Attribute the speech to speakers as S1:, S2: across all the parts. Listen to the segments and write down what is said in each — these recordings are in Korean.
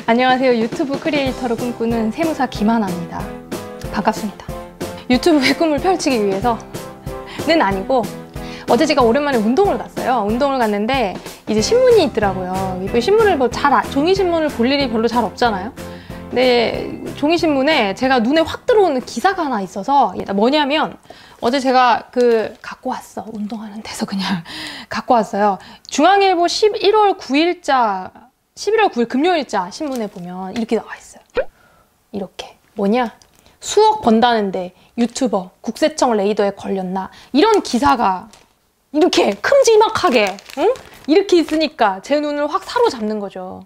S1: 안녕하세요. 유튜브 크리에이터를 꿈꾸는 세무사 김하나입니다. 반갑습니다. 유튜브의 꿈을 펼치기 위해서는 아니고 어제 제가 오랜만에 운동을 갔어요. 운동을 갔는데 이제 신문이 있더라고요. 신문을 종이신문을 볼 일이 별로 잘 없잖아요. 근데 종이신문에 제가 눈에 확 들어오는 기사가 하나 있어서 뭐냐면 어제 제가 갖고 왔어. 운동하는 데서 그냥 갖고 왔어요. 중앙일보 11월 9일 금요일자 신문에 보면 이렇게 나와 있어요. 이렇게 뭐냐? 수억 번다는데 유튜버 국세청 레이더에 걸렸나? 이런 기사가 이렇게 큼지막하게 이렇게 있으니까 제 눈을 확 사로잡는 거죠.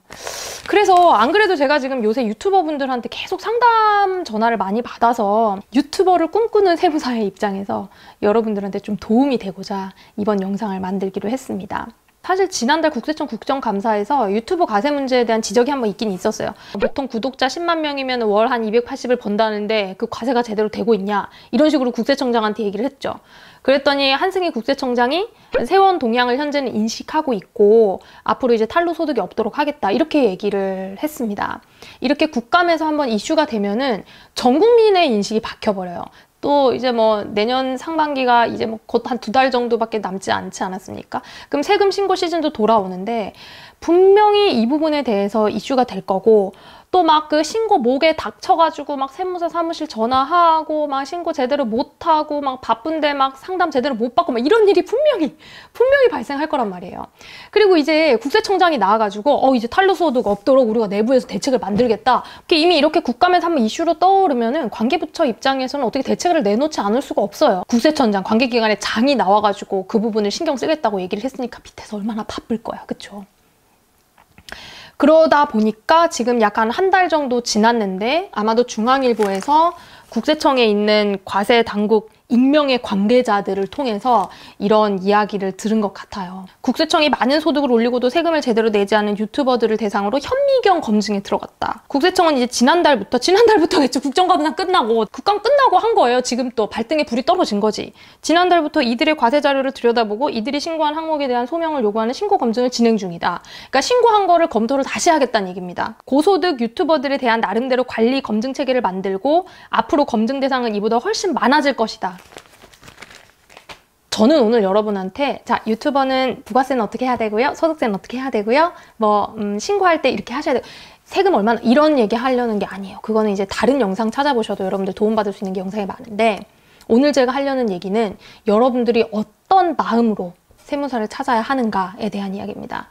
S1: 그래서 안 그래도 제가 지금 요새 유튜버 분들한테 계속 상담 전화를 많이 받아서 유튜버를 꿈꾸는 세무사의 입장에서 여러분들한테 좀 도움이 되고자 이번 영상을 만들기로 했습니다. 사실 지난달 국세청 국정감사에서 유튜브 과세 문제에 대한 지적이 한번 있긴 있었어요. 보통 구독자 10만 명이면 월 한 280을 번다는데 그 과세가 제대로 되고 있냐? 이런 식으로 국세청장한테 얘기를 했죠. 그랬더니 한승희 국세청장이 세원 동향을 현재는 인식하고 있고 앞으로 이제 탈루 소득이 없도록 하겠다 이렇게 얘기를 했습니다. 이렇게 국감에서 한번 이슈가 되면은 전 국민의 인식이 바뀌어버려요. 또 이제 내년 상반기가 이제 곧 한 2달 정도밖에 남지 않지 않았습니까? 그럼 세금 신고 시즌도 돌아오는데 분명히 이 부분에 대해서 이슈가 될 거고 또 신고 목에 닥쳐가지고 세무사 사무실 전화하고 신고 제대로 못하고 바쁜데 상담 제대로 못 받고 이런 일이 분명히 발생할 거란 말이에요. 그리고 이제 국세청장이 나와가지고 이제 탈루소득 없도록 우리가 내부에서 대책을 만들겠다. 이미 이렇게 국감에서 한번 이슈로 떠오르면은 관계부처 입장에서는 어떻게 대책을 내놓지 않을 수가 없어요. 국세청장 관계기관의 장이 나와가지고 그 부분을 신경 쓰겠다고 얘기를 했으니까 밑에서 얼마나 바쁠 거야. 그쵸? 그러다 보니까 지금 약간 한 달 정도 지났는데 아마도 중앙일보에서 국세청에 있는 과세 당국 익명의 관계자들을 통해서 이런 이야기를 들은 것 같아요. 국세청이 많은 소득을 올리고도 세금을 제대로 내지 않은 유튜버들을 대상으로 현미경 검증에 들어갔다. 국세청은 이제 지난달부터겠죠. 국정감사 끝나고 국감 끝나고 한 거예요. 지금 또 발등에 불이 떨어진 거지. 지난달부터 이들의 과세 자료를 들여다보고 이들이 신고한 항목에 대한 소명을 요구하는 신고 검증을 진행 중이다. 그러니까 신고한 거를 검토를 다시 하겠다는 얘기입니다. 고소득 유튜버들에 대한 나름대로 관리 검증 체계를 만들고 앞으로 검증 대상은 이보다 훨씬 많아질 것이다. 저는 오늘 여러분한테 유튜버는 부가세는 어떻게 해야 되고요? 소득세는 어떻게 해야 되고요? 신고할 때 이렇게 하셔야 되고 세금 얼마나 이런 얘기 하려는 게 아니에요. 그거는 이제 다른 영상 찾아보셔도 여러분들 도움받을 수 있는 게 영상이 많은데 오늘 제가 하려는 얘기는 여러분들이 어떤 마음으로 세무사를 찾아야 하는가에 대한 이야기입니다.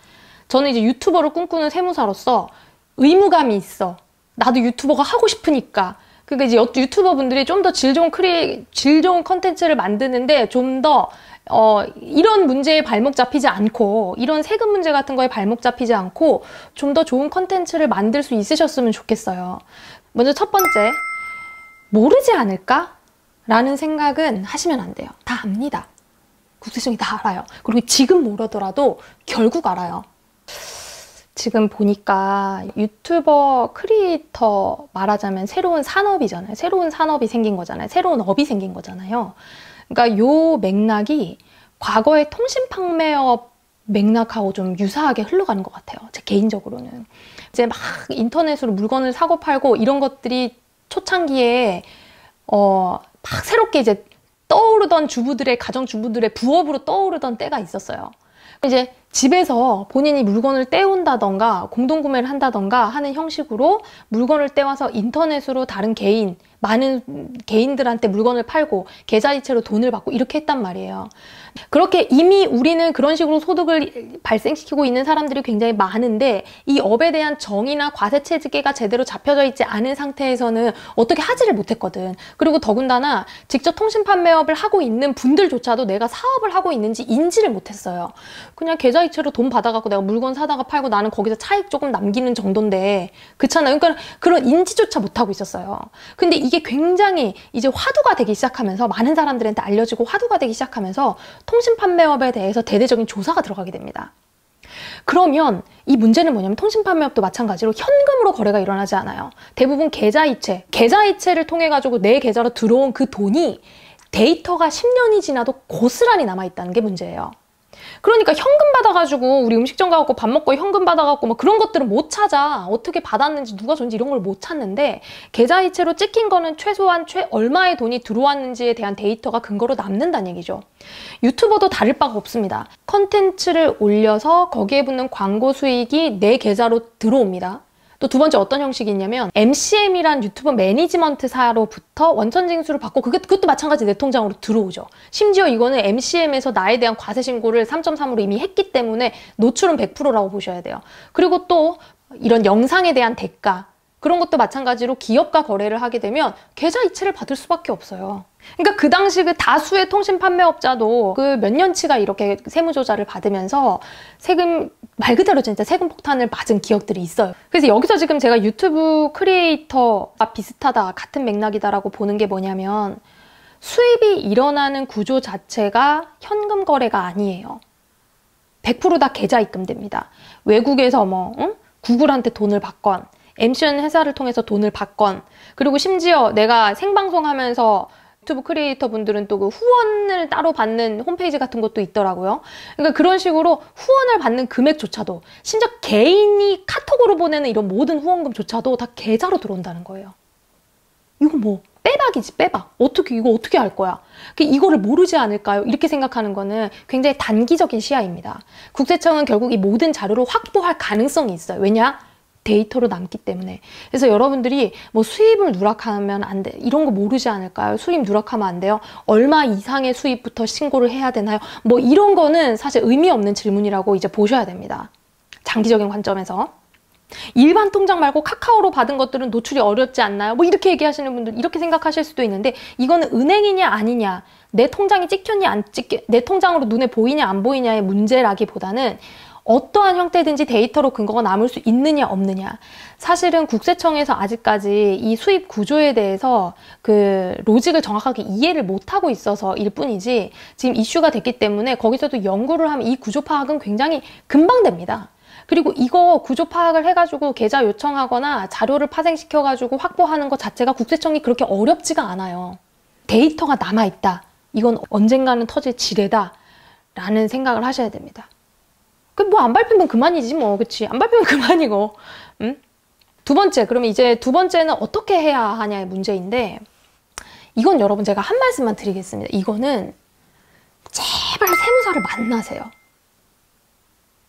S1: 저는 이제 유튜버를 꿈꾸는 세무사로서 의무감이 있어. 나도 유튜버가 하고 싶으니까. 그러니까 이제 유튜버 분들이 좀 더 질 좋은 컨텐츠를 만드는데 좀 더 이런 문제에 발목 잡히지 않고 이런 세금 문제 같은 거에 발목 잡히지 않고 좀 더 좋은 컨텐츠를 만들 수 있으셨으면 좋겠어요. 먼저 첫 번째, 모르지 않을까? 라는 생각은 하시면 안 돼요. 다 압니다. 국세청이 다 알아요. 그리고 지금 모르더라도 결국 알아요. 지금 보니까 유튜버 크리에이터 말하자면 새로운 산업이잖아요. 새로운 산업이 생긴 거잖아요. 새로운 업이 생긴 거잖아요. 그러니까 요 맥락이 과거의 통신 판매업 맥락하고 좀 유사하게 흘러가는 것 같아요. 제 개인적으로는. 이제 인터넷으로 물건을 사고 팔고 이런 것들이 초창기에 새롭게 이제 떠오르던 가정주부들의 부업으로 떠오르던 때가 있었어요. 이제 집에서 본인이 물건을 떼온다던가 공동구매를 한다던가 하는 형식으로 물건을 떼와서 인터넷으로 많은 개인들한테 물건을 팔고 계좌이체로 돈을 받고 이렇게 했단 말이에요. 그렇게 이미 우리는 그런 식으로 소득을 발생시키고 있는 사람들이 굉장히 많은데 이 업에 대한 정의나 과세 체계가 제대로 잡혀져 있지 않은 상태에서는 어떻게 하지를 못했거든. 그리고 더군다나 직접 통신 판매업을 하고 있는 분들조차도 내가 사업을 하고 있는지 인지를 못했어요. 그냥 계좌이체로 돈 받아갖고 내가 물건 사다가 팔고 나는 거기서 차익 조금 남기는 정도인데 그렇잖아요. 그러니까 그런 인지조차 못하고 있었어요. 근데 이게 굉장히 이제 화두가 되기 시작하면서 많은 사람들한테 알려지고 화두가 되기 시작하면서 통신 판매업에 대해서 대대적인 조사가 들어가게 됩니다. 그러면 이 문제는 뭐냐면 통신 판매업도 마찬가지로 현금으로 거래가 일어나지 않아요. 대부분 계좌이체를 통해 가지고 내 계좌로 들어온 그 돈이 데이터가 10년이 지나도 고스란히 남아있다는 게 문제예요. 그러니까 현금 받아가지고 우리 음식점 가갖고 밥 먹고 현금 받아갖고 뭐 그런 것들은 못 찾아. 어떻게 받았는지 누가 줬는지 이런 걸 못 찾는데 계좌이체로 찍힌 거는 최소한 얼마의 돈이 들어왔는지에 대한 데이터가 근거로 남는다는 얘기죠. 유튜버도 다를 바가 없습니다. 컨텐츠를 올려서 거기에 붙는 광고 수익이 내 계좌로 들어옵니다. 또 두 번째 어떤 형식이 있냐면 MCM이란 유튜브 매니지먼트사로부터 원천징수를 받고 그것도 마찬가지 내 통장으로 들어오죠. 심지어 이거는 MCM에서 나에 대한 과세 신고를 3.3으로 이미 했기 때문에 노출은 100%라고 보셔야 돼요. 그리고 또 이런 영상에 대한 대가 그런 것도 마찬가지로 기업과 거래를 하게 되면 계좌 이체를 받을 수밖에 없어요. 그러니까 그 당시 그 다수의 통신 판매업자도 그 몇 년치가 이렇게 세무조사를 받으면서 세금 말 그대로 진짜 세금 폭탄을 맞은 기억들이 있어요. 그래서 여기서 지금 제가 유튜브 크리에이터가 비슷하다, 같은 맥락이다라고 보는 게 뭐냐면 수입이 일어나는 구조 자체가 현금 거래가 아니에요. 100% 다 계좌 입금됩니다. 외국에서 구글한테 돈을 받건 MCN 회사를 통해서 돈을 받건 그리고 심지어 내가 생방송하면서 유튜브 크리에이터 분들은 또 그 후원을 따로 받는 홈페이지 같은 것도 있더라고요. 그러니까 그런 식으로 후원을 받는 금액조차도 심지어 개인이 카톡으로 보내는 이런 모든 후원금조차도 다 계좌로 들어온다는 거예요. 이거 뭐 빼박이지 빼박. 이거 어떻게 할 거야? 이거를 모르지 않을까요? 이렇게 생각하는 거는 굉장히 단기적인 시야입니다. 국세청은 결국 이 모든 자료를 확보할 가능성이 있어요. 왜냐? 데이터로 남기 때문에. 그래서 여러분들이 뭐 수입을 누락하면 안 돼. 이런 거 모르지 않을까요? 수입 누락하면 안 돼요? 얼마 이상의 수입부터 신고를 해야 되나요? 뭐 이런 거는 사실 의미 없는 질문이라고 이제 보셔야 됩니다. 장기적인 관점에서. 일반 통장 말고 카카오로 받은 것들은 노출이 어렵지 않나요? 뭐 이렇게 얘기하시는 분들 이렇게 생각하실 수도 있는데 이거는 은행이냐 아니냐 내 통장이 찍혔냐 안 찍혀 내 통장으로 눈에 보이냐 안 보이냐의 문제라기보다는 어떠한 형태든지 데이터로 근거가 남을 수 있느냐 없느냐. 사실은 국세청에서 아직까지 이 수입 구조에 대해서 그 로직을 정확하게 이해를 못하고 있어서 일 뿐이지 지금 이슈가 됐기 때문에 거기서도 연구를 하면 이 구조 파악은 굉장히 금방 됩니다. 그리고 이거 구조 파악을 해가지고 계좌 요청하거나 자료를 파생시켜가지고 확보하는 것 자체가 국세청이 그렇게 어렵지가 않아요. 데이터가 남아있다. 이건 언젠가는 터질 지뢰다. 라는 생각을 하셔야 됩니다. 뭐 안 밟히면 그만이지 뭐. 그치? 안 밟히면 그만이고. 응? 두 번째, 그러면 이제 두 번째는 어떻게 해야 하냐의 문제인데 이건 여러분 제가 한 말씀만 드리겠습니다. 이거는 제발 세무사를 만나세요.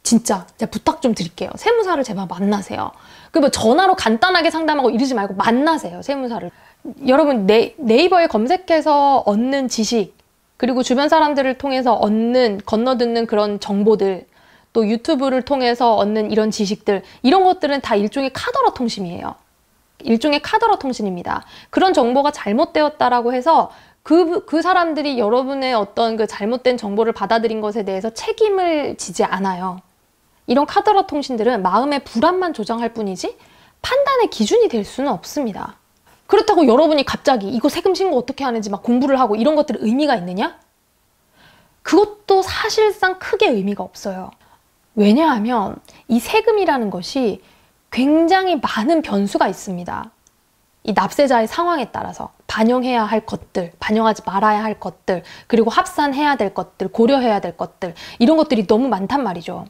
S1: 진짜 제가 부탁 좀 드릴게요. 세무사를 제발 만나세요. 뭐 전화로 간단하게 상담하고 이러지 말고 만나세요. 세무사를. 여러분 네이버에 검색해서 얻는 지식 그리고 주변 사람들을 통해서 건너듣는 그런 정보들 또 유튜브를 통해서 얻는 이런 지식들 이런 것들은 다 일종의 카더라 통신이에요. 일종의 카더라 통신입니다. 그런 정보가 잘못되었다라고 해서 그 사람들이 여러분의 어떤 그 잘못된 정보를 받아들인 것에 대해서 책임을 지지 않아요. 이런 카더라 통신들은 마음의 불안만 조장할 뿐이지 판단의 기준이 될 수는 없습니다. 그렇다고 여러분이 갑자기 이거 세금 신고 어떻게 하는지 막 공부를 하고 이런 것들이 의미가 있느냐? 그것도 사실상 크게 의미가 없어요. 왜냐하면 이 세금이라는 것이 굉장히 많은 변수가 있습니다. 이 납세자의 상황에 따라서 반영해야 할 것들, 반영하지 말아야 할 것들, 그리고 합산해야 될 것들, 고려해야 될 것들 이런 것들이 너무 많단 말이죠.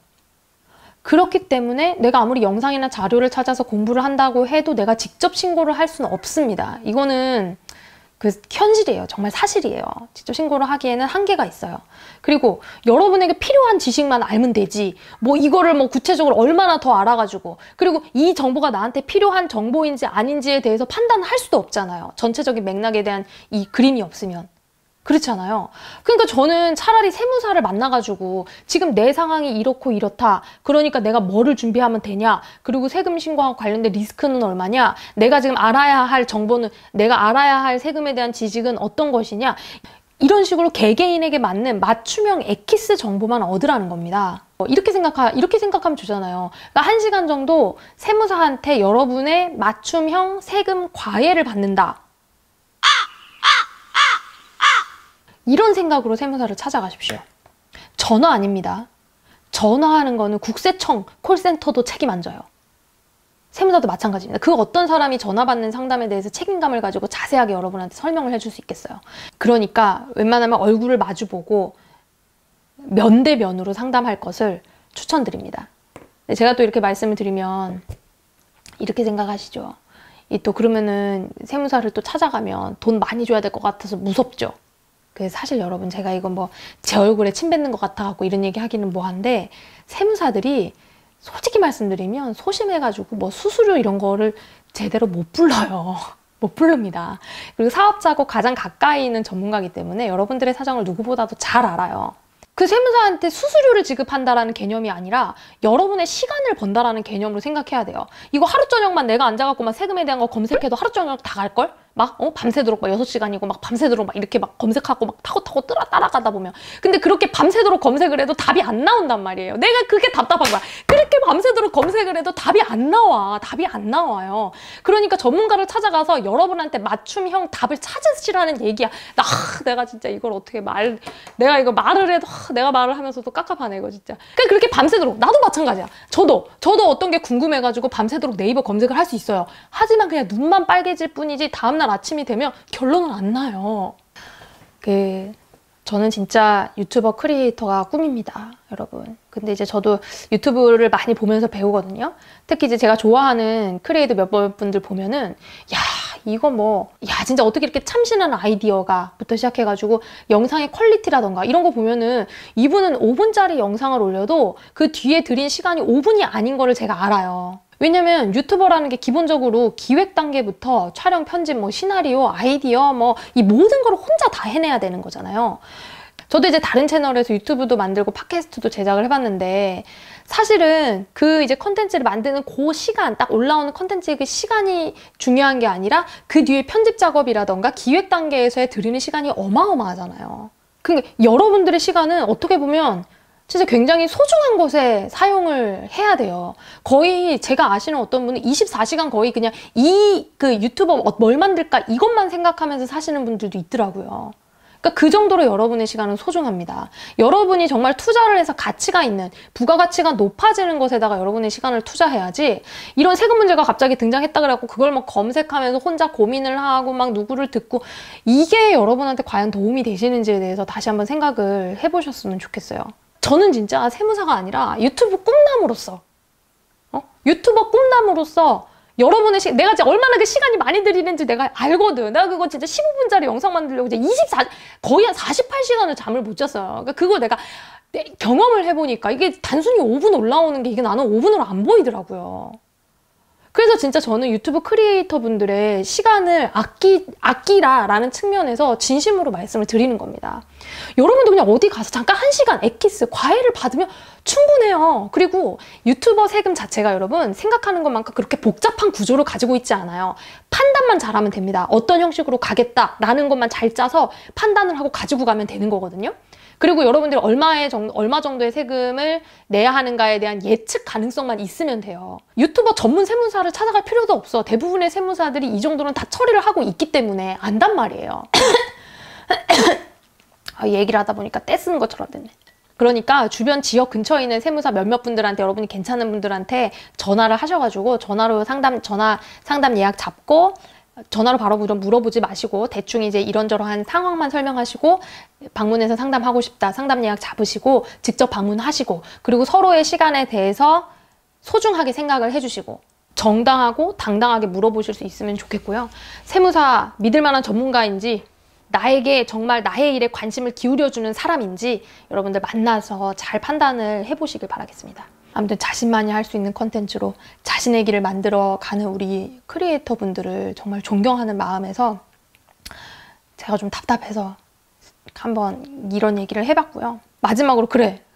S1: 그렇기 때문에 내가 아무리 영상이나 자료를 찾아서 공부를 한다고 해도 내가 직접 신고를 할 수는 없습니다. 이거는 그 현실이에요. 정말 사실이에요. 직접 신고를 하기에는 한계가 있어요. 그리고 여러분에게 필요한 지식만 알면 되지 뭐 이거를 뭐 구체적으로 얼마나 더 알아가지고 그리고 이 정보가 나한테 필요한 정보인지 아닌지에 대해서 판단할 수도 없잖아요. 전체적인 맥락에 대한 이 그림이 없으면. 그렇잖아요. 그러니까 저는 차라리 세무사를 만나가지고 지금 내 상황이 이렇고 이렇다. 그러니까 내가 뭐를 준비하면 되냐. 그리고 세금 신고와 관련된 리스크는 얼마냐. 내가 지금 알아야 할 정보는 내가 알아야 할 세금에 대한 지식은 어떤 것이냐. 이런 식으로 개개인에게 맞는 맞춤형 엑기스 정보만 얻으라는 겁니다. 이렇게 생각하면 되잖아요. 그러니까 1시간 정도 세무사한테 여러분의 맞춤형 세금 과외를 받는다. 이런 생각으로 세무사를 찾아가십시오. 전화 아닙니다. 전화하는 거는 국세청 콜센터도 책임 안 져요. 세무사도 마찬가지입니다. 그 어떤 사람이 전화 받는 상담에 대해서 책임감을 가지고 자세하게 여러분한테 설명을 해줄 수 있겠어요. 그러니까 웬만하면 얼굴을 마주보고 면대면으로 상담할 것을 추천드립니다. 제가 또 이렇게 말씀을 드리면 이렇게 생각하시죠. 또 그러면은 세무사를 또 찾아가면 돈 많이 줘야 될 것 같아서 무섭죠. 사실 여러분, 제가 이거 뭐 제 얼굴에 침 뱉는 것 같아갖고 이런 얘기 하기는 뭐한데, 세무사들이 솔직히 말씀드리면 소심해가지고 뭐 수수료 이런 거를 제대로 못 불러요. 못 부릅니다. 그리고 사업자고 가장 가까이 있는 전문가이기 때문에 여러분들의 사정을 누구보다도 잘 알아요. 그 세무사한테 수수료를 지급한다라는 개념이 아니라 여러분의 시간을 번다라는 개념으로 생각해야 돼요. 이거 하루 저녁만 내가 앉아갖고 막 세금에 대한 거 검색해도 하루 저녁 다 갈걸? 막 밤새도록 막 6시간이고 막 밤새도록 막 이렇게 막 검색하고 막 타고 따라가다 보면, 근데 그렇게 밤새도록 검색을 해도 답이 안 나온단 말이에요. 내가 그게 답답한 거야. 그렇게 밤새도록 검색을 해도 답이 안 나와. 답이 안 나와요. 그러니까 전문가를 찾아가서 여러분한테 맞춤형 답을 찾으시라는 얘기야. 내가 진짜 이걸 어떻게 내가 이거 말을 해도 내가 말을 하면서도 깝깝하네 이거 진짜. 그러니까 그렇게 밤새도록, 나도 마찬가지야. 저도 어떤 게 궁금해가지고 밤새도록 네이버 검색을 할 수 있어요. 하지만 그냥 눈만 빨개질 뿐이지 다음날 아침이 되면 결론은 안 나요. 저는 진짜 유튜버 크리에이터가 꿈입니다, 여러분. 근데 이제 저도 유튜브를 많이 보면서 배우거든요. 특히 이제 제가 좋아하는 크리에이터 몇 분들 보면은, 이거 진짜 어떻게 이렇게 참신한 아이디어가부터 시작해가지고 영상의 퀄리티라던가 이런 거 보면은 이분은 5분짜리 영상을 올려도 그 뒤에 들인 시간이 5분이 아닌 거를 제가 알아요. 왜냐면 유튜버라는 게 기본적으로 기획 단계부터 촬영, 편집, 시나리오, 아이디어, 이 모든 걸 혼자 다 해내야 되는 거잖아요. 저도 이제 다른 채널에서 유튜브도 만들고 팟캐스트도 제작을 해봤는데, 사실은 이제 컨텐츠를 만드는 그 시간, 딱 올라오는 컨텐츠의 그 시간이 중요한 게 아니라 그 뒤에 편집 작업이라던가 기획 단계에서의 들이는 시간이 어마어마하잖아요. 그러니까 여러분들의 시간은 어떻게 보면 진짜 굉장히 소중한 것에 사용을 해야 돼요. 거의 제가 아시는 어떤 분은 24시간 거의 그냥 유튜버 뭘 만들까 이것만 생각하면서 사시는 분들도 있더라고요. 그러니까 그 정도로 여러분의 시간은 소중합니다. 여러분이 정말 투자를 해서 가치가 있는, 부가가치가 높아지는 것에다가 여러분의 시간을 투자해야지, 이런 세금 문제가 갑자기 등장했다 그래갖고 그걸 막 검색하면서 혼자 고민을 하고 막 누구를 듣고, 이게 여러분한테 과연 도움이 되시는지에 대해서 다시 한번 생각을 해보셨으면 좋겠어요. 저는 진짜 세무사가 아니라 유튜브 꿈나무로서 유튜버 꿈나무로서 여러분의 내가 이제 얼마나 그 시간이 많이 들이는지 내가 알거든. 내가 그거 진짜 15분짜리 영상 만들려고 이제 거의 한 48시간을 잠을 못 잤어요. 그러니까 그거 내가 경험을 해보니까 이게 단순히 5분 올라오는 게 이게 나는 5분으로 안 보이더라고요. 그래서 진짜 저는 유튜브 크리에이터 분들의 시간을 아끼라라는 측면에서 진심으로 말씀을 드리는 겁니다. 여러분도 그냥 어디 가서 잠깐 1시간 엑기스, 과외를 받으면 충분해요. 그리고 유튜버 세금 자체가 여러분 생각하는 것만큼 그렇게 복잡한 구조를 가지고 있지 않아요. 판단만 잘하면 됩니다. 어떤 형식으로 가겠다라는 것만 잘 짜서 판단을 하고 가지고 가면 되는 거거든요. 그리고 여러분들이 얼마 정도의 세금을 내야 하는가에 대한 예측 가능성만 있으면 돼요. 유튜버 전문 세무사를 찾아갈 필요도 없어. 대부분의 세무사들이 이 정도는 다 처리를 하고 있기 때문에 안단 말이에요. 얘기를 하다 보니까 떼 쓰는 것처럼 됐네. 그러니까 주변 지역 근처에 있는 세무사 몇몇 분들한테, 여러분이 괜찮은 분들한테 전화를 하셔가지고 전화 상담 예약 잡고, 전화로 바로 물어보지 마시고 대충 이제 이런저런 상황만 설명하시고, 방문해서 상담하고 싶다, 상담 예약 잡으시고 직접 방문하시고, 그리고 서로의 시간에 대해서 소중하게 생각을 해주시고 정당하고 당당하게 물어보실 수 있으면 좋겠고요. 세무사 믿을 만한 전문가인지, 나에게 정말 나의 일에 관심을 기울여주는 사람인지 여러분들 만나서 잘 판단을 해보시길 바라겠습니다. 아무튼 자신만이 할 수 있는 컨텐츠로 자신의 길을 만들어가는 우리 크리에이터 분들을 정말 존경하는 마음에서 제가 좀 답답해서 한번 이런 얘기를 해봤고요. 마지막으로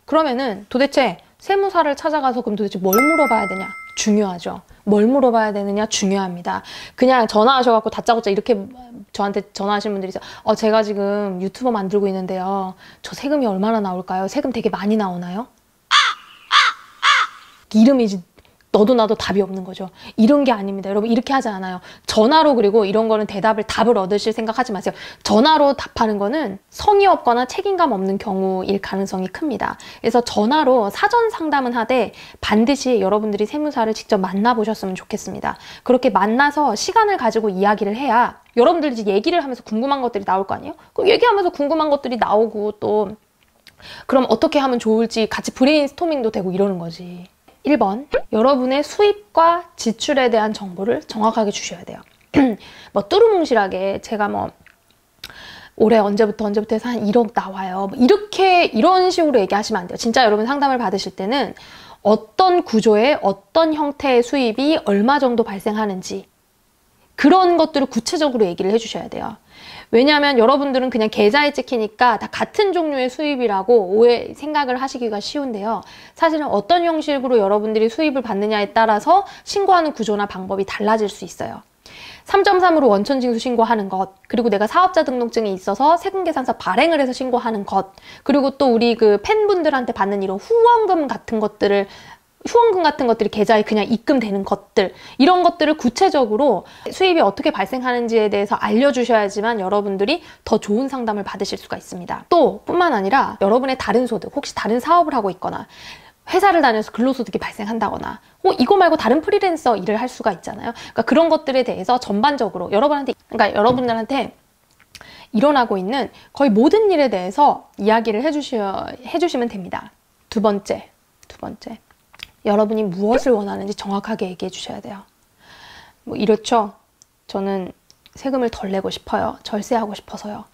S1: 그러면은 도대체 세무사를 찾아가서 그럼 도대체 뭘 물어봐야 되냐? 중요하죠. 뭘 물어봐야 되느냐? 중요합니다. 그냥 전화하셔갖고 다짜고짜 이렇게 저한테 전화하시는 분들이 있어요. 제가 지금 유튜버 만들고 있는데요. 저 세금이 얼마나 나올까요? 세금 되게 많이 나오나요? 이름이지 너도 나도 답이 없는 거죠. 이런 게 아닙니다. 여러분 이렇게 하지 않아요. 전화로, 그리고 이런 거는 답을 얻으실 생각하지 마세요. 전화로 답하는 거는 성의 없거나 책임감 없는 경우일 가능성이 큽니다. 그래서 전화로 사전 상담은 하되 반드시 여러분들이 세무사를 직접 만나보셨으면 좋겠습니다. 그렇게 만나서 시간을 가지고 이야기를 해야 여러분들이 이제 얘기를 하면서 궁금한 것들이 나올 거 아니에요? 그럼 얘기하면서 궁금한 것들이 나오고 또 그럼 어떻게 하면 좋을지 같이 브레인스토밍도 되고 이러는 거지. 1번, 여러분의 수입과 지출에 대한 정보를 정확하게 주셔야 돼요. 뭐 뚜루뭉실하게 제가 뭐 올해 언제부터 해서 한 1억 나와요. 이런 식으로 얘기하시면 안 돼요. 진짜 여러분 상담을 받으실 때는 어떤 구조의 어떤 형태의 수입이 얼마 정도 발생하는지 그런 것들을 구체적으로 얘기를 해주셔야 돼요. 왜냐하면 여러분들은 그냥 계좌에 찍히니까 다 같은 종류의 수입이라고 생각을 하시기가 쉬운데요. 사실은 어떤 형식으로 여러분들이 수입을 받느냐에 따라서 신고하는 구조나 방법이 달라질 수 있어요. 3.3으로 원천징수 신고하는 것, 그리고 내가 사업자 등록증이 있어서 세금계산서 발행을 해서 신고하는 것, 그리고 또 우리 그 팬분들한테 받는 이런 후원금 같은 것들이 계좌에 그냥 입금되는 것들, 이런 것들을 구체적으로 수입이 어떻게 발생하는지에 대해서 알려주셔야지만 여러분들이 더 좋은 상담을 받으실 수가 있습니다. 또 뿐만 아니라 여러분의 다른 소득, 혹시 다른 사업을 하고 있거나 회사를 다녀서 근로소득이 발생한다거나 이거 말고 다른 프리랜서 일을 할 수가 있잖아요. 그러니까 그런 것들에 대해서 전반적으로 여러분들한테 일어나고 있는 거의 모든 일에 대해서 이야기를 해주시면 됩니다. 두 번째, 여러분이 무엇을 원하는지 정확하게 얘기해 주셔야 돼요. 뭐 이렇죠. 저는 세금을 덜 내고 싶어요. 절세하고 싶어서요.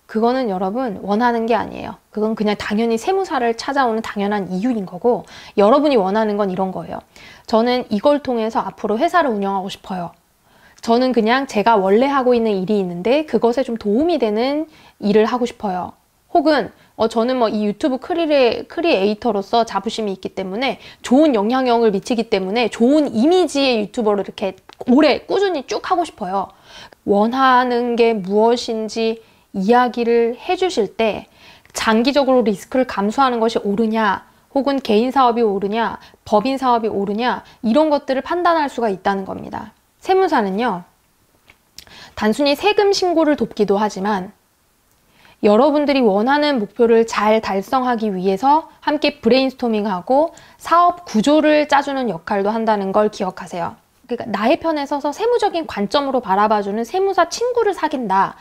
S1: 그거는 여러분 원하는 게 아니에요. 그건 그냥 당연히 세무사를 찾아오는 당연한 이유인 거고, 여러분이 원하는 건 이런 거예요. 저는 이걸 통해서 앞으로 회사를 운영하고 싶어요. 저는 그냥 제가 원래 하고 있는 일이 있는데 그것에 좀 도움이 되는 일을 하고 싶어요. 혹은 저는 뭐 이 유튜브 크리에이터로서 자부심이 있기 때문에 좋은 영향력을 미치기 때문에 좋은 이미지의 유튜버를 이렇게 오래 꾸준히 쭉 하고 싶어요. 원하는 게 무엇인지 이야기를 해주실 때 장기적으로 리스크를 감수하는 것이 옳으냐, 혹은 개인 사업이 옳으냐, 법인 사업이 옳으냐, 이런 것들을 판단할 수가 있다는 겁니다. 세무사는요, 단순히 세금 신고를 돕기도 하지만 여러분들이 원하는 목표를 잘 달성하기 위해서 함께 브레인스토밍하고 사업 구조를 짜주는 역할도 한다는 걸 기억하세요. 그러니까 나의 편에 서서 세무적인 관점으로 바라봐주는 세무사 친구를 사귄다.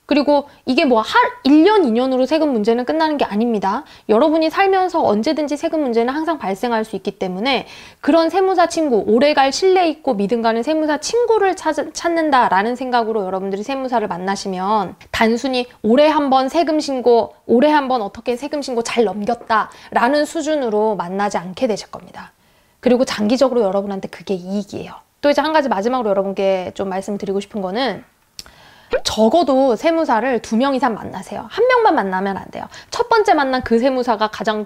S1: 그리고 이게 뭐 1년, 2년으로 세금 문제는 끝나는 게 아닙니다. 여러분이 살면서 언제든지 세금 문제는 항상 발생할 수 있기 때문에 그런 세무사 친구, 오래갈 신뢰 있고 믿음 가는 세무사 친구를 찾는다라는 생각으로 여러분들이 세무사를 만나시면 단순히 올해 한번 세금 신고, 올해 한번 어떻게 세금 신고 잘 넘겼다라는 수준으로 만나지 않게 되실 겁니다. 그리고 장기적으로 여러분한테 그게 이익이에요. 또 이제 한 가지 마지막으로 여러분께 좀 말씀드리고 싶은 거는, 적어도 세무사를 2명 이상 만나세요. 1명만 만나면 안 돼요. 첫 번째 만난 그 세무사가 가장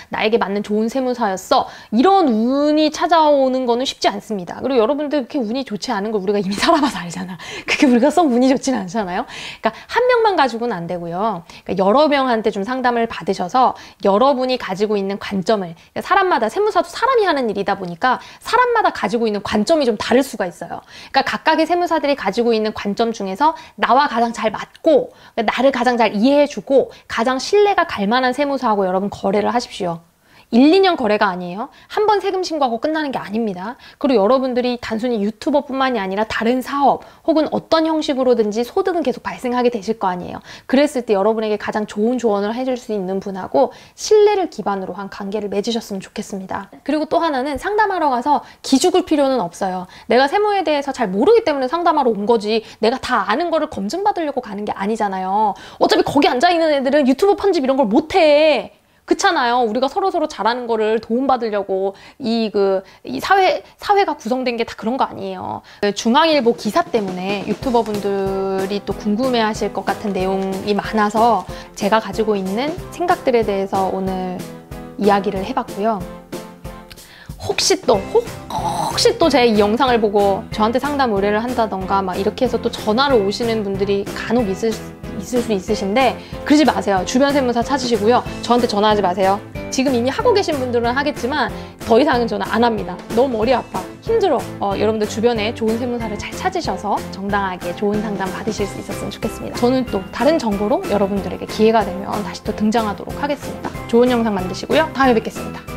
S1: 나에게 맞는 좋은 세무사였어. 이런 운이 찾아오는 거는 쉽지 않습니다. 그리고 여러분들 그렇게 운이 좋지 않은 걸 우리가 이미 살아봐서 알잖아. 그게 우리가 썩 운이 좋지는 않잖아요. 그러니까 1명만 가지고는 안 되고요. 그러니까 여러 명한테 좀 상담을 받으셔서 여러분이 가지고 있는 관점을, 그러니까 사람마다, 세무사도 사람이 하는 일이다 보니까 사람마다 가지고 있는 관점이 좀 다를 수가 있어요. 그러니까 각각의 세무사들이 가지고 있는 관점 중에서 나와 가장 잘 맞고 나를 가장 잘 이해해주고 가장 신뢰가 갈 만한 세무사하고 여러분 거래를 하십시오. 1, 2년 거래가 아니에요. 한 번 세금 신고하고 끝나는 게 아닙니다. 그리고 여러분들이 단순히 유튜버뿐만이 아니라 다른 사업 혹은 어떤 형식으로든지 소득은 계속 발생하게 되실 거 아니에요. 그랬을 때 여러분에게 가장 좋은 조언을 해줄 수 있는 분하고 신뢰를 기반으로 한 관계를 맺으셨으면 좋겠습니다. 그리고 또 하나는, 상담하러 가서 기죽을 필요는 없어요. 내가 세무에 대해서 잘 모르기 때문에 상담하러 온 거지 내가 다 아는 거를 검증받으려고 가는 게 아니잖아요. 어차피 거기 앉아있는 애들은 유튜브 편집 이런 걸 못해. 그렇잖아요. 우리가 서로서로 잘하는 거를 도움받으려고 이 사회가 구성된 게 다 그런 거 아니에요. 중앙일보 기사 때문에 유튜버분들이 또 궁금해 하실 것 같은 내용이 많아서 제가 가지고 있는 생각들에 대해서 오늘 이야기를 해봤고요. 혹시 또 제 이 영상을 보고 저한테 상담 의뢰를 한다던가 막 이렇게 해서 또 전화를 오시는 분들이 간혹 있을 수 있으신데, 그러지 마세요. 주변 세무사 찾으시고요. 저한테 전화하지 마세요. 지금 이미 하고 계신 분들은 하겠지만 더 이상은 저는 안 합니다. 너무 머리 아파. 힘들어. 여러분들 주변에 좋은 세무사를 잘 찾으셔서 정당하게 좋은 상담 받으실 수 있었으면 좋겠습니다. 저는 또 다른 정보로 여러분들에게 기회가 되면 다시 또 등장하도록 하겠습니다. 좋은 영상 만드시고요. 다음에 뵙겠습니다.